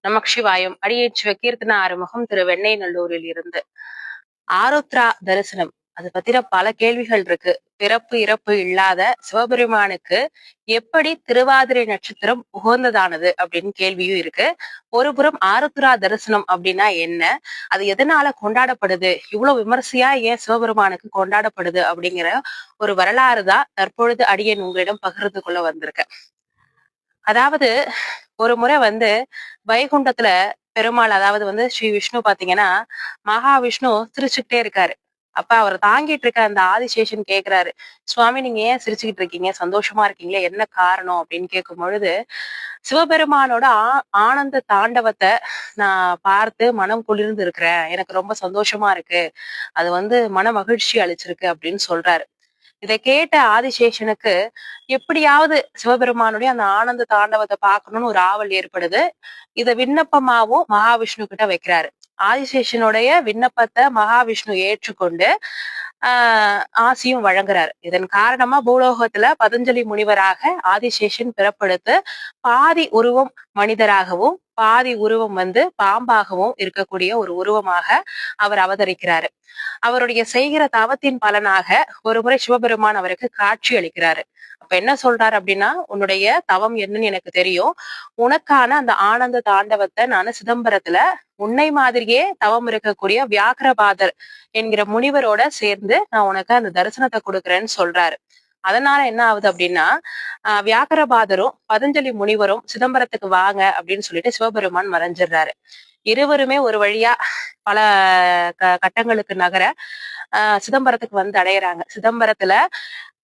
நமக் சிவாயம். அடியேற்று கீர்த்தன ஆறுமுகம் திரு வெண்ணெய்நல்லூரில் இருந்து. ஆருத்ரா தரிசனம் அது பத்தின பல கேள்விகள் இருக்கு. பிறப்பு இறப்பு இல்லாத சிவபெருமானுக்கு எப்படி திருவாதிரை நட்சத்திரம் உகந்ததானது அப்படின்னு கேள்வியும் இருக்கு. ஒரு புறம் ஆருத்ரா தரிசனம் அப்படின்னா என்ன, அது எதனால கொண்டாடப்படுது, இவ்வளவு விமர்சையா ஏன் சிவபெருமானுக்கு கொண்டாடப்படுது அப்படிங்கிற ஒரு வரலாறு தான் தற்பொழுது அடியேன் உங்களிடம் பகிர்ந்து கொள்ள வந்திருக்கேன். அதாவது ஒரு முறை வைகுண்டத்துல பெருமாள், அதாவது ஸ்ரீ விஷ்ணு பாத்தீங்கன்னா மகாவிஷ்ணு சிரிச்சுக்கிட்டே இருக்காரு. அப்ப அவர் தாங்கிட்டு இருக்க அந்த ஆதிசேஷன் கேக்குறாரு, சுவாமி நீங்க ஏன் சிரிச்சுக்கிட்டு இருக்கீங்க, சந்தோஷமா இருக்கீங்களே, என்ன காரணம் அப்படின்னு கேட்கும் பொழுது, சிவபெருமானோட ஆனந்த தாண்டவத்தை நான் பார்த்து மனம் குளிர்ந்து இருக்கிறேன், எனக்கு ரொம்ப சந்தோஷமா இருக்கு, அது மன மகிழ்ச்சி அளிச்சிருக்கு அப்படின்னு சொல்றாரு. இதை கேட்ட ஆதிசேஷனுக்கு எப்படியாவது சிவபெருமானுடைய அந்த ஆனந்த தாண்டவத்தை பார்க்கணும்னு ஒரு ஆவல் ஏற்படுது. இத விண்ணப்பமாவும் மகாவிஷ்ணு கிட்ட வைக்கிறாரு. ஆதிசேஷனுடைய விண்ணப்பத்தை மகாவிஷ்ணு ஏற்றுக்கொண்டு ஆசியும் வழங்குறாரு. இதன் காரணமா பூலோகத்துல பதஞ்சலி முனிவராக ஆதிசேஷன் பிறப்பெடுத்து பாதி உருவம் மனிதராகவும் பாதி உருவம் பாம்பாகவும் இருக்கக்கூடிய ஒரு உருவமாக அவர் அவதரிக்கிறாரு. அவருடைய செய்கிற தவத்தின் பலனாக ஒரு முறை சிவபெருமான் அவருக்கு காட்சி அளிக்கிறாரு. அப்ப என்ன சொல்றாரு அப்படின்னா, உன்னுடைய தவம் என்னன்னு எனக்கு தெரியும், உனக்கான அந்த ஆனந்த தாண்டவத்தை நான் சிதம்பரத்துல உன்னை மாதிரியே தவம் இருக்கக்கூடிய வியாக்கிரபாதர் என்கிற முனிவரோட சேர்ந்து நான் உனக்கு அந்த தரிசனத்தை கொடுக்குறேன்னு சொல்றாரு. அதனால என்ன ஆகுது அப்படின்னா, வியாக்கிரபாதரும் பதஞ்சலி முனிவரும் சிதம்பரத்துக்கு வாங்க அப்படின்னு சொல்லிட்டு சிவபெருமான் மறைஞ்சிடுறாரு. இருவருமே ஒரு வழியா பல கட்டங்களுக்கு நகர சிதம்பரத்துக்கு அடையறாங்க. சிதம்பரத்துல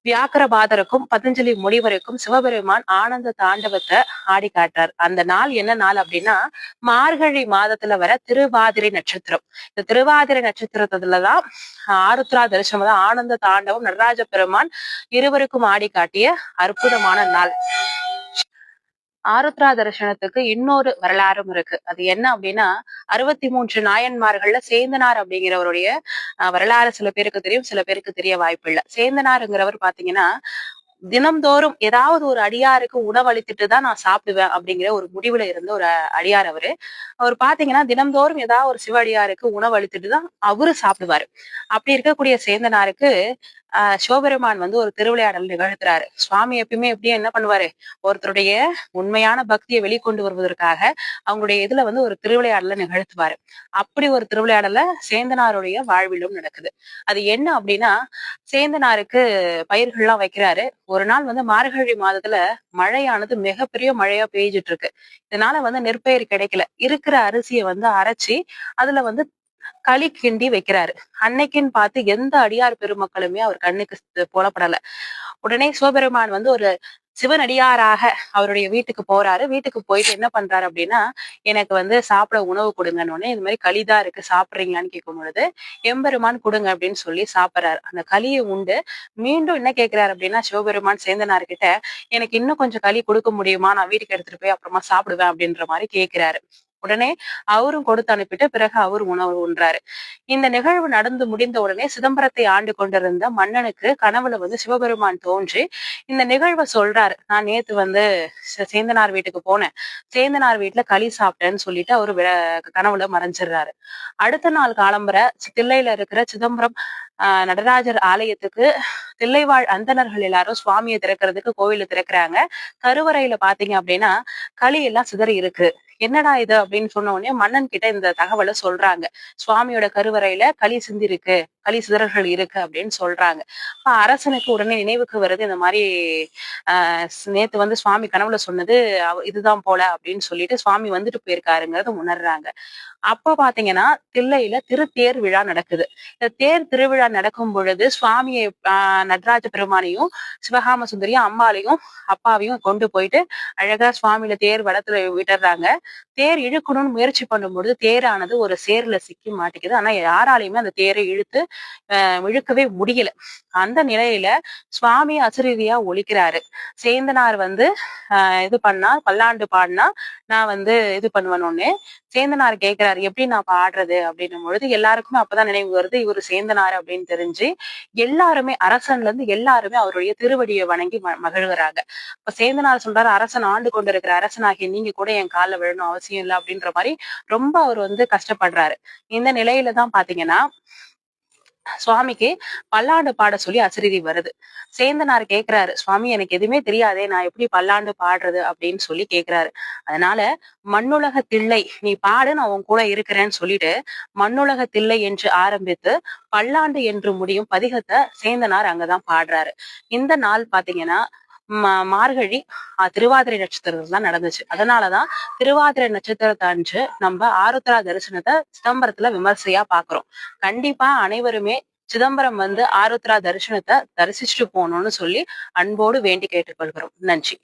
வியாக்கிரபாதருக்கும் பதஞ்சலி முனிவருக்கும் சிவபெருமான் ஆனந்த தாண்டவத்தை ஆடி காட்டுறார். அந்த நாள் என்ன நாள் அப்படின்னா, மார்கழி மாதத்துல வர திருவாதிரை நட்சத்திரம். இந்த திருவாதிரை நட்சத்திரத்துலதான் ஆருத்ரா தரிசனம், தான் ஆனந்த தாண்டவம் நடராஜ பெருமான் இருவருக்கும் ஆடி காட்டிய அற்புதமான நாள். ஆருத்ரா தரிசனத்துக்கு இன்னொரு வரலாறும் இருக்கு. அது என்ன அப்படின்னா, 63 நாயன்மார்கள்ல சேந்தனார் அப்படிங்கிறவருடைய வரலாறு சில பேருக்கு தெரியும், சில பேருக்கு தெரிய வாய்ப்பு இல்லை. சேந்தனாருங்கிறவர் பாத்தீங்கன்னா, தினம்தோறும் ஏதாவது ஒரு அடியாருக்கு உணவளித்துட்டு தான் நான் சாப்பிடுவேன் அப்படிங்கிற ஒரு முடிவுல இருந்த ஒரு அடியார் அவரு. அவர் பாத்தீங்கன்னா தினம்தோறும் ஏதாவது ஒரு சிவ அடியாருக்கு உணவளித்துட்டு தான் அவரு சாப்பிடுவாரு. அப்படி இருக்கக்கூடிய சேந்தனாருக்கு சிவபெருமான் ஒரு திருவிளையாடல் நிகழ்த்துறாரு. சுவாமி எப்பயுமே எப்படியும் என்ன பண்ணுவாரு, ஒருத்தருடைய உண்மையான பக்தியை வெளிக்கொண்டு வருவதற்காக அவங்களுடைய இதுல ஒரு திருவிளையாடல நிகழ்த்துவாரு. அப்படி ஒரு திருவிளையாடல சேந்தனாருடைய வாழ்விலும் நடக்குது. அது என்ன அப்படின்னா, சேந்தனாருக்கு பயிர்கள்லாம் வைக்கிறாரு. ஒரு நாள் மார்கழி மாதத்துல மழையானது மிகப்பெரிய மழையா பெய்ஞ்சிட்டு இருக்கு. இதனால நெற்பயிர் கிடைக்கல. இருக்கிற அரிசியை அரைச்சி அதுல களி கிண்டி வைக்கிறாரு. அன்னைக்குன்னு பார்த்து எந்த அடியார் பெருமக்களுமே அவர் கண்ணுக்கு புலப்படல. உடனே சிவபெருமான் ஒரு சிவனடியாராக அவருடைய வீட்டுக்கு போறாரு. வீட்டுக்கு போயிட்டு என்ன பண்றாரு அப்படின்னா, எனக்கு சாப்பிட உணவு கொடுங்கன்னு உடனே இது மாதிரி களிதான் இருக்கு சாப்பிடுறீங்களான்னு கேட்கும் பொழுது, எம்பெருமான் கொடுங்க அப்படின்னு சொல்லி சாப்பிடுறாரு. அந்த களியை உண்டு மீண்டும் என்ன கேட்கிறாரு அப்படின்னா, சிவபெருமான் சேந்தனார்கிட்ட எனக்கு இன்னும் கொஞ்சம் களி கொடுக்க முடியுமா, நான் வீட்டுக்கு எடுத்துட்டு போய் அப்புறமா சாப்பிடுவேன் அப்படின்ற மாதிரி கேட்கிறாரு. உடனே அவரும் கொடுத்து அனுப்பிட்டு பிறகு அவர் உணவு உண்றாரு. இந்த நிகழ்வு நடந்து முடிந்த உடனே சிதம்பரத்தை ஆண்டு கொண்டிருந்த மன்னனுக்கு கனவுல சிவபெருமான் தோன்றி இந்த நிகழ்வை சொல்றாரு. நான் நேத்து சேந்தனார் வீட்டுக்கு போனேன், சேந்தனார் வீட்டுல களி சாப்பிட்டேன்னு சொல்லிட்டு அவரு கனவுல மறைஞ்சிடுறாரு. அடுத்த நாள் காலம்பர தில்லையில இருக்கிற சிதம்பரம் நடராஜர் ஆலயத்துக்கு தில்லைவாழ் அந்தணர்கள் எல்லாரும் சுவாமியை திறக்கிறதுக்கு கோவில திறக்கிறாங்க. கருவறையில பாத்தீங்க அப்படின்னா களி எல்லாம் சிதறி இருக்கு. என்னடா இது அப்படின்னு சொன்ன உடனே மன்னன் கிட்ட இந்த தகவலை சொல்றாங்க. சுவாமியோட கருவறையில களி சிந்தி இருக்கு, களி சிதறல்கள் இருக்கு அப்படின்னு சொல்றாங்க. அரசனுக்கு உடனே நினைவுக்கு வருது, இந்த மாதிரி நேத்து சுவாமி கனவுல சொன்னது இதுதான் போல அப்படின்னு சொல்லிட்டு சுவாமி வந்துட்டு போயிருக்காருங்கிறத உணர்றாங்க. அப்ப பாத்தீங்கன்னா தில்லையில திருத்தேர் விழா நடக்குது. இந்த தேர் திருவிழா நடக்கும் பொழுது சுவாமியை நடராஜ பெருமானையும் சிவகாம சுந்தரியும் அம்பாலையும் அப்பாவையும் கொண்டு போயிட்டு அழகா சுவாமியில தேர் வடத்துல விட்டுறாங்க. தேர் இழுக்கணும்னு முயற்சி பண்ணும் பொழுது தேரானது ஒரு சேர்ல சிக்கி மாட்டிக்குது. ஆனா யாராலையுமே அந்த தேரை இழுத்து இழுக்கவே முடியல. அந்த நிலையில சுவாமி அசரீரியா ஒலிக்கிறாரு. சேந்தனார் வந்து இது பண்ணா பல்லாண்டு பாடினா நான் வந்து இது பண்ணுவேன்னு சேந்தனார் கேட்கிறாரு, எப்படி நான் பாடுறது அப்படின்னும் பொழுது எல்லாருக்குமே அப்பதான் நினைவு வருது இவரு சேந்தனார் அப்படின்னு தெரிஞ்சு எல்லாருமே அரசன்ல இருந்து எல்லாருமே அவருடைய திருவடியை வணங்கி மகிழ்கிறாங்க. இப்ப சேந்தனார் சொல்றாரு, அரசன் ஆண்டு கொண்டிருக்கிற அரசனாகிய நீங்க கூட என் காலில் விழணும் அவசியம் இல்லை அப்படின்ற மாதிரி ரொம்ப அவர் வந்து கஷ்டப்படுறாரு. இந்த நிலையில தான் பாத்தீங்கன்னா சுவாமிக்கு பல்லாண்டு பாட சொல்லி அசரீரி வருது. சேந்தனார் கேக்குறாரு, சுவாமி எனக்கு எதுவுமே தெரியாதே, நான் எப்படி பல்லாண்டு பாடுறது அப்படின்னு சொல்லி கேக்குறாரு. அதனால மண்ணுலக தில்லை நீ பாடு, நான் உன் கூட இருக்கிறேன்னு சொல்லிட்டு மண்ணுலக தில்லை என்று ஆரம்பித்து பல்லாண்டு என்று முடியும் பதிகத்தை சேந்தனார் அங்கதான் பாடுறாரு. இந்த நாள் பாத்தீங்கன்னா மார்கழி திருவாதிரை நட்சத்திரத்துல தான் நடந்துச்சு. அதனாலதான் திருவாதிரை நட்சத்திரத்தை அன்று நம்ம ஆருத்ரா தரிசனத்தை சிதம்பரத்துல விமர்சையா பாக்குறோம். கண்டிப்பா அனைவருமே சிதம்பரம் வந்து ஆருத்ரா தரிசனத்தை தரிசிச்சுட்டு போகணும்னு சொல்லி அன்போடு வேண்டி கேட்டுக்கொள்கிறோம். நன்றி.